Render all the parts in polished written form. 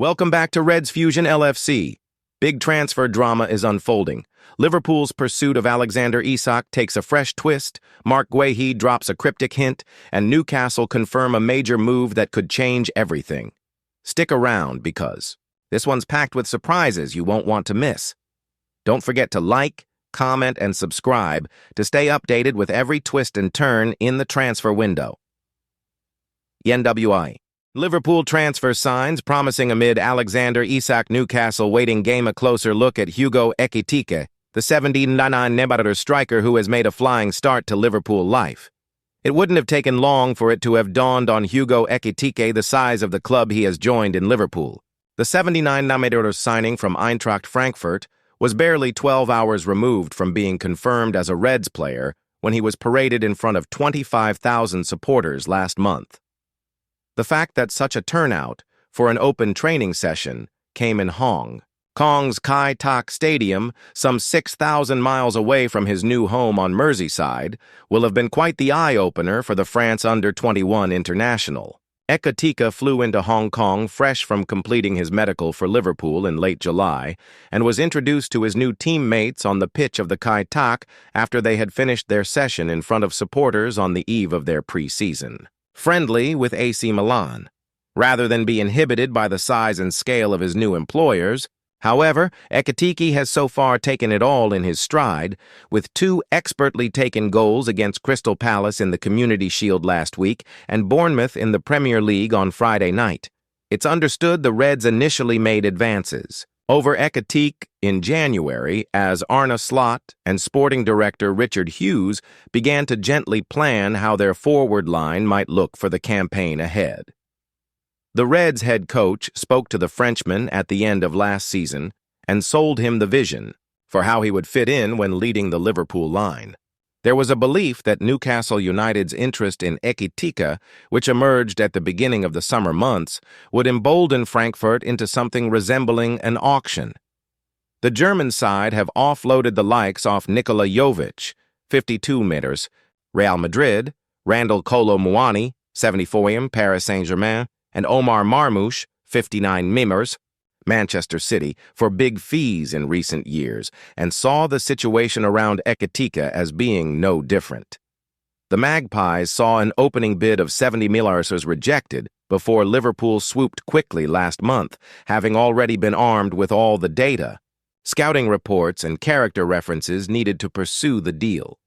Welcome back to Reds Fusion LFC. Big transfer drama is unfolding. Liverpool's pursuit of Alexander Isak takes a fresh twist, Marc Guehi drops a cryptic hint, and Newcastle confirm a major move that could change everything. Stick around because this one's packed with surprises you won't want to miss. Don't forget to like, comment, and subscribe to stay updated with every twist and turn in the transfer window. NWI. Liverpool transfer signs promising amid Alexander Isak. Newcastle waiting game. A closer look at Hugo Ekitike, the 79 striker who has made a flying start to Liverpool life. It wouldn't have taken long for it to have dawned on Hugo Ekitike the size of the club he has joined in Liverpool. The 79 signing from Eintracht Frankfurt was barely 12 hours removed from being confirmed as a Reds player when he was paraded in front of 25,000 supporters last month. The fact that such a turnout for an open training session came in Hong Kong's Kai Tak Stadium, some 6,000 miles away from his new home on Merseyside, will have been quite the eye-opener for the France Under-21 international. Ekitike flew into Hong Kong fresh from completing his medical for Liverpool in late July and was introduced to his new teammates on the pitch of the Kai Tak after they had finished their session in front of supporters on the eve of their pre-season friendly with AC Milan. Rather than be inhibited by the size and scale of his new employers, however, Ekitike has so far taken it all in his stride, with 2 expertly taken goals against Crystal Palace in the Community Shield last week and Bournemouth in the Premier League on Friday night. It's understood the Reds initially made advances over Ekitike in January as Arne Slot and sporting director Richard Hughes began to gently plan how their forward line might look for the campaign ahead. The Reds head coach spoke to the Frenchman at the end of last season and sold him the vision for how he would fit in when leading the Liverpool line. There was a belief that Newcastle United's interest in Ekitike, which emerged at the beginning of the summer months, would embolden Frankfurt into something resembling an auction. The German side have offloaded the likes off Nikola Jovic, 52 meters, Real Madrid, Randall Kolo Muani, 74 Paris Saint-Germain, and Omar Marmoush, 59 meters, Manchester City, for big fees in recent years, and saw the situation around Ekitike as being no different. The Magpies saw an opening bid of 70 million rejected before Liverpool swooped quickly last month, having already been armed with all the data, scouting reports, and character references needed to pursue the deal.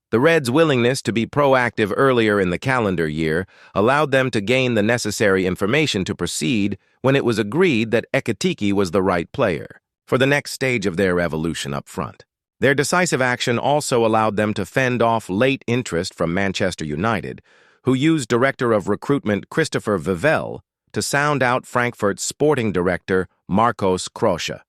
The Reds' willingness to be proactive earlier in the calendar year allowed them to gain the necessary information to proceed when it was agreed that Ekitike was the right player for the next stage of their evolution up front. Their decisive action also allowed them to fend off late interest from Manchester United, who used Director of Recruitment Christopher Vivell to sound out Frankfurt's sporting director Marcos Kroesche.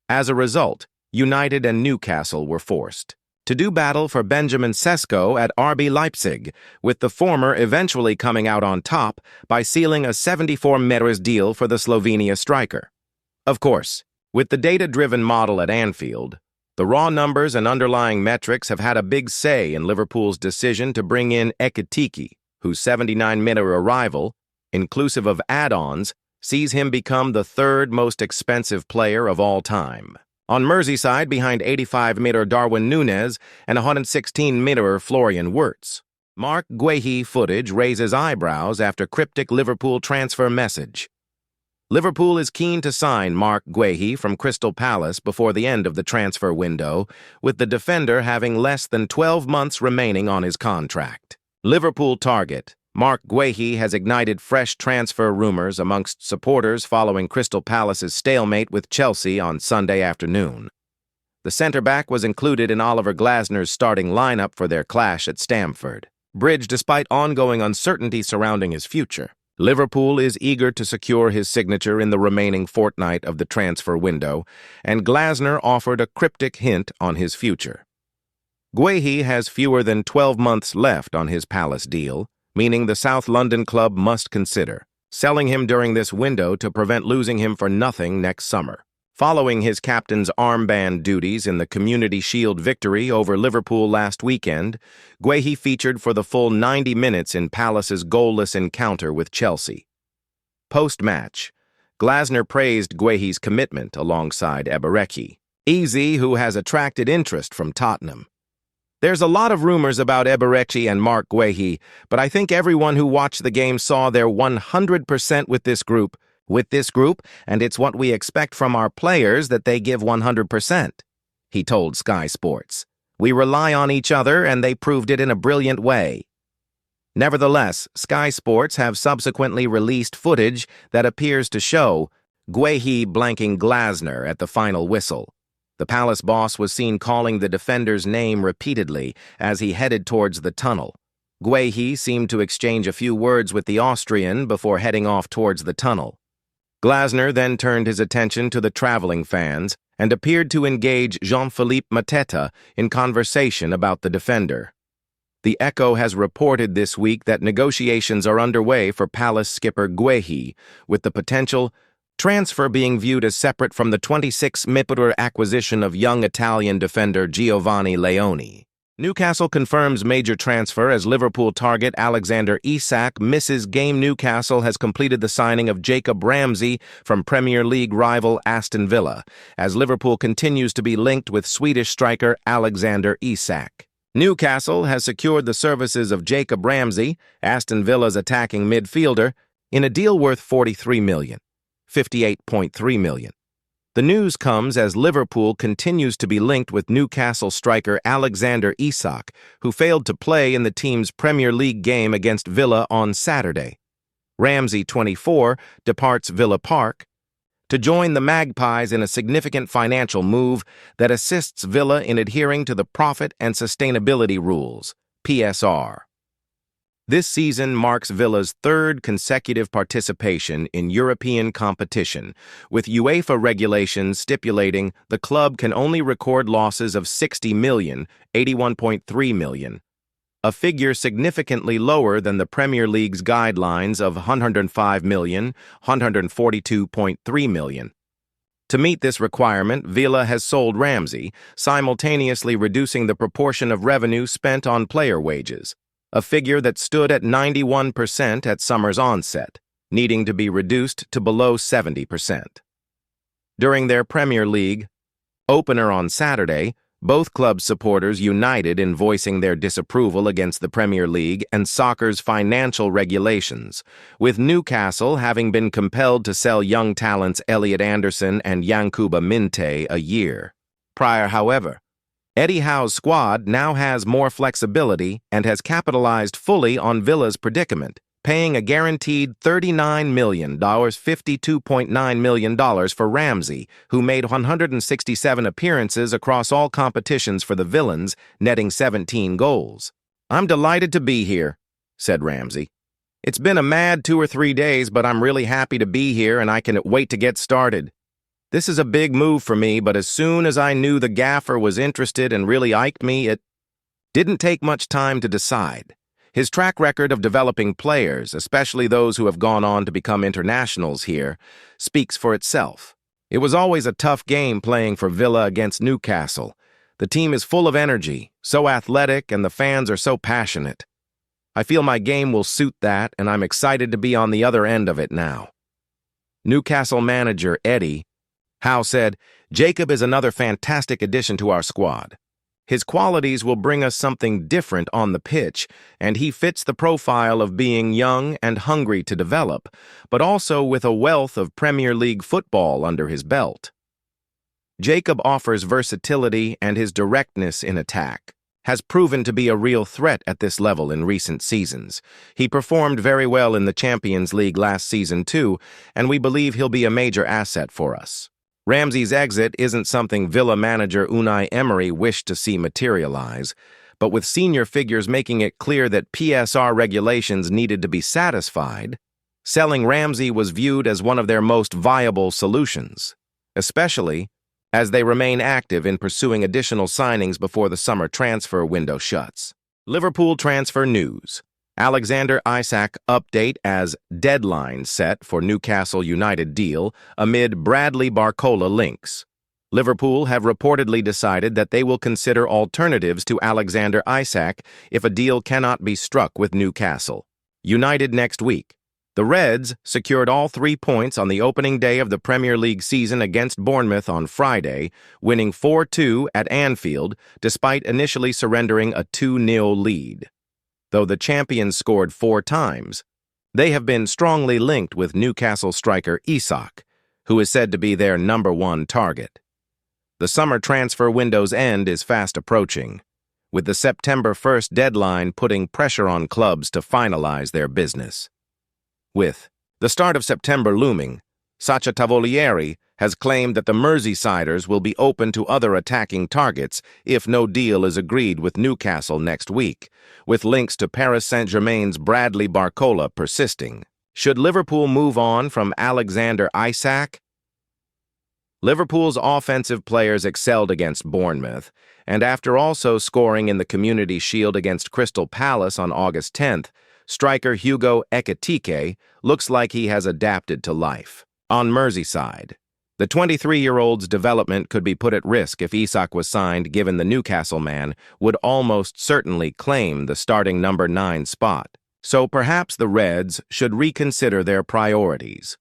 As a result, United and Newcastle were forced to do battle for Benjamin Sesko at RB Leipzig, with the former eventually coming out on top by sealing a 74 meters deal for the Slovenia striker. Of course, with the data-driven model at Anfield, the raw numbers and underlying metrics have had a big say in Liverpool's decision to bring in Ekitike, whose 79-meter arrival, inclusive of add-ons, sees him become the 3rd most expensive player of all time. On Merseyside behind 85-meter Darwin Núñez and 116-meter Florian Wirtz. Marc Guehi footage raises eyebrows after cryptic Liverpool transfer message. Liverpool is keen to sign Marc Guehi from Crystal Palace before the end of the transfer window, with the defender having less than 12 months remaining on his contract. Liverpool target Marc Guehi has ignited fresh transfer rumors amongst supporters following Crystal Palace's stalemate with Chelsea on Sunday afternoon. The centre-back was included in Oliver Glasner's starting lineup for their clash at Stamford Bridge despite ongoing uncertainty surrounding his future. Liverpool is eager to secure his signature in the remaining fortnight of the transfer window, and Glasner offered a cryptic hint on his future. Guehi has fewer than 12 months left on his Palace deal, meaning the South London club must consider selling him during this window to prevent losing him for nothing next summer. Following his captain's armband duties in the Community Shield victory over Liverpool last weekend, Guehi featured for the full 90 minutes in Palace's goalless encounter with Chelsea. Post-match, Glasner praised Guéhi's commitment alongside Eberechi, who has attracted interest from Tottenham. There's a lot of rumors about Eberechi and Marc Guehi, but I think everyone who watched the game saw they're 100% with this group, and it's what we expect from our players that they give 100%, he told Sky Sports. We rely on each other, and they proved it in a brilliant way. Nevertheless, Sky Sports have subsequently released footage that appears to show Guéhi blanking Glasner at the final whistle. The Palace boss was seen calling the defender's name repeatedly as he headed towards the tunnel. Guéhi seemed to exchange a few words with the Austrian before heading off towards the tunnel. Glasner then turned his attention to the traveling fans and appeared to engage Jean-Philippe Mateta in conversation about the defender. The Echo has reported this week that negotiations are underway for Palace skipper Guéhi, with the potential transfer being viewed as separate from the 26 million acquisition of young Italian defender Giovanni Leoni. Newcastle confirms major transfer as Liverpool target Alexander Isak misses game. Newcastle has completed the signing of Jacob Ramsey from Premier League rival Aston Villa, as Liverpool continues to be linked with Swedish striker Alexander Isak. Newcastle has secured the services of Jacob Ramsey, Aston Villa's attacking midfielder, in a deal worth $43 million, $58.3 million. The news comes as Liverpool continues to be linked with Newcastle striker Alexander Isak, who failed to play in the team's Premier League game against Villa on Saturday. Ramsey, 24, departs Villa Park to join the Magpies in a significant financial move that assists Villa in adhering to the Profit and Sustainability Rules, PSR. This season marks Villa's third consecutive participation in European competition, with UEFA regulations stipulating the club can only record losses of $60 million, $81.3 million, a figure significantly lower than the Premier League's guidelines of $105 million, $142.3 million. To meet this requirement, Villa has sold Ramsey, simultaneously reducing the proportion of revenue spent on player wages, a figure that stood at 91% at summer's onset, needing to be reduced to below 70%. During their Premier League opener on Saturday, both club supporters united in voicing their disapproval against the Premier League and soccer's financial regulations, with Newcastle having been compelled to sell young talents Elliot Anderson and Yankuba Minte a year prior. However, Eddie Howe's squad now has more flexibility and has capitalized fully on Villa's predicament, paying a guaranteed $39 million, $52.9 million for Ramsey, who made 167 appearances across all competitions for the Villains, netting 17 goals. "I'm delighted to be here," said Ramsey. "It's been a mad 2 or 3 days, but I'm really happy to be here and I can't wait to get started. This is a big move for me, but as soon as I knew the gaffer was interested and really iked me, it didn't take much time to decide." His track record of developing players, especially those who have gone on to become internationals here, speaks for itself. "It was always a tough game playing for Villa against Newcastle. The team is full of energy, so athletic, and the fans are so passionate. I feel my game will suit that, and I'm excited to be on the other end of it now." Newcastle manager Eddie Howe said, "Jacob is another fantastic addition to our squad. His qualities will bring us something different on the pitch, and he fits the profile of being young and hungry to develop, but also with a wealth of Premier League football under his belt. Jacob offers versatility, and his directness in attack has proven to be a real threat at this level in recent seasons. He performed very well in the Champions League last season too, and we believe he'll be a major asset for us." Ramsey's exit isn't something Villa manager Unai Emery wished to see materialize, but with senior figures making it clear that PSR regulations needed to be satisfied, selling Ramsey was viewed as one of their most viable solutions, especially as they remain active in pursuing additional signings before the summer transfer window shuts. Liverpool transfer news. Alexander Isak update as deadline set for Newcastle United deal amid Bradley Barcola links. Liverpool have reportedly decided that they will consider alternatives to Alexander Isak if a deal cannot be struck with Newcastle United next week. The Reds secured all 3 points on the opening day of the Premier League season against Bournemouth on Friday, winning 4-2 at Anfield despite initially surrendering a 2-0 lead. Though the champions scored 4 times, they have been strongly linked with Newcastle striker Isak, who is said to be their #1 target. The summer transfer window's end is fast approaching, with the September 1st deadline putting pressure on clubs to finalize their business. With the start of September looming, Sacha Tavolieri has claimed that the Merseysiders will be open to other attacking targets if no deal is agreed with Newcastle next week, with links to Paris Saint-Germain's Bradley Barcola persisting. Should Liverpool move on from Alexander Isak? Liverpool's offensive players excelled against Bournemouth, and after also scoring in the Community Shield against Crystal Palace on August 10th, striker Hugo Ekitike looks like he has adapted to life. On Merseyside, the 23-year-old's development could be put at risk if Isak was signed, given the Newcastle man would almost certainly claim the starting number 9 spot. So perhaps the Reds should reconsider their priorities.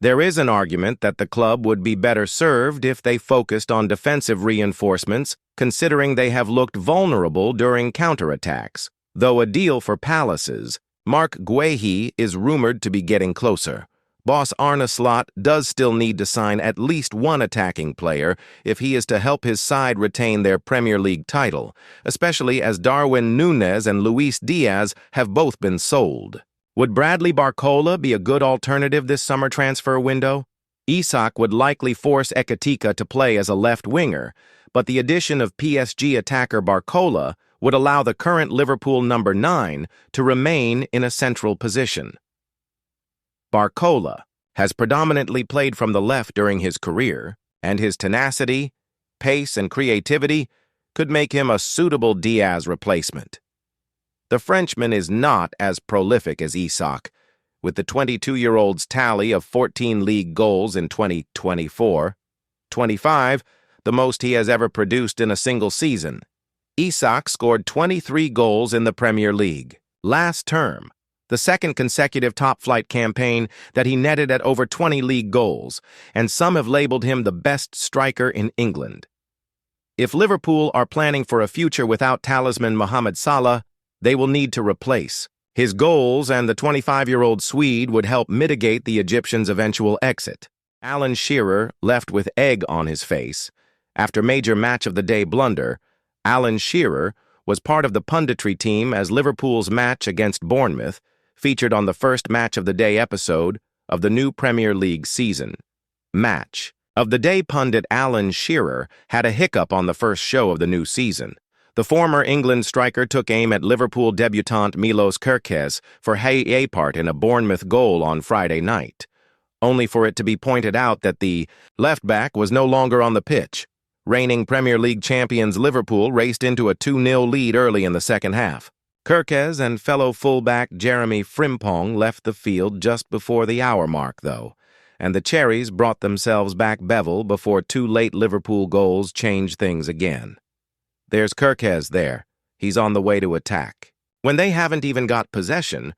There is an argument that the club would be better served if they focused on defensive reinforcements, considering they have looked vulnerable during counterattacks. Though a deal for Palace's Marc Guehi is rumored to be getting closer. Boss Arne Slot does still need to sign at least one attacking player if he is to help his side retain their Premier League title, especially as Darwin Núñez and Luis Diaz have both been sold. Would Bradley Barcola be a good alternative this summer transfer window? Isak would likely force Ekitike to play as a left winger, but the addition of PSG attacker Barcola would allow the current Liverpool number 9 to remain in a central position. Barcola has predominantly played from the left during his career, and his tenacity, pace, and creativity could make him a suitable Diaz replacement. The Frenchman is not as prolific as Isak, with the 22-year-old's tally of 14 league goals in 2024, 25, the most he has ever produced in a single season. Isak scored 23 goals in the Premier League last term, the second consecutive top-flight campaign that he netted at over 20 league goals, and some have labeled him the best striker in England. If Liverpool are planning for a future without talisman Mohamed Salah, they will need to replace his goals, and the 25-year-old Swede would help mitigate the Egyptian's eventual exit. Alan Shearer left with egg on his face. After major match-of-the-day blunder, Alan Shearer was part of the punditry team as Liverpool's match against Bournemouth featured on the first Match of the Day episode of the new Premier League season. Match of the Day pundit Alan Shearer had a hiccup on the first show of the new season. The former England striker took aim at Liverpool debutant Milos Kerkez for a part in a Bournemouth goal on Friday night, only for it to be pointed out that the left-back was no longer on the pitch. Reigning Premier League champions Liverpool raced into a 2-0 lead early in the second half. Kerkez and fellow fullback Jeremy Frimpong left the field just before the hour mark, though, and the Cherries brought themselves back bevel before 2 late Liverpool goals changed things again. There's Kerkez there. He's on the way to attack. When they haven't even got possession,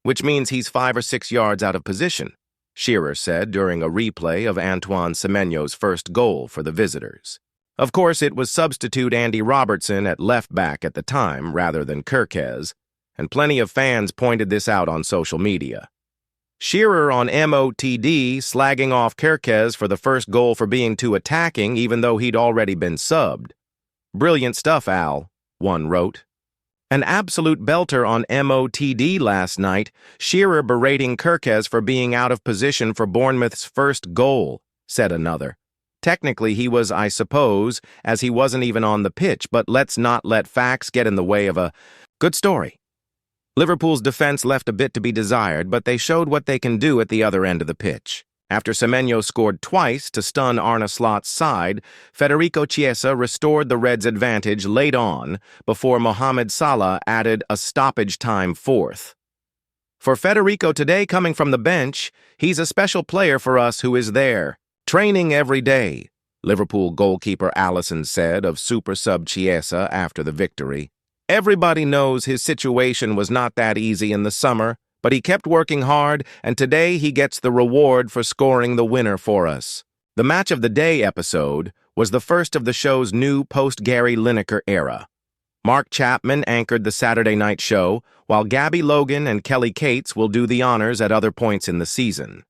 which means he's 5 or 6 yards out of position, Shearer said during a replay of Antoine Semenyo's first goal for the visitors. Of course, it was substitute Andy Robertson at left-back at the time rather than Kerkez, and plenty of fans pointed this out on social media. Shearer on MOTD slagging off Kerkez for the first goal for being too attacking even though he'd already been subbed. "Brilliant stuff, Al," one wrote. An absolute belter on MOTD last night, Shearer berating Kerkez for being out of position for Bournemouth's first goal, said another. Technically, he was, I suppose, as he wasn't even on the pitch, but let's not let facts get in the way of a good story. Liverpool's defense left a bit to be desired, but they showed what they can do at the other end of the pitch. After Semenyo scored twice to stun Arne Slot's side, Federico Chiesa restored the Reds' advantage late on before Mohamed Salah added a stoppage time fourth. For Federico today, coming from the bench, he's a special player for us who is there, training every day, Liverpool goalkeeper Alisson said of super sub Chiesa after the victory. Everybody knows his situation was not that easy in the summer, But he kept working hard, and today he gets the reward for scoring the winner for us. The Match of the Day episode was the first of the show's new post-Gary Lineker era. Mark Chapman anchored the Saturday night show, while Gabby Logan and Kelly Cates will do the honors at other points in the season.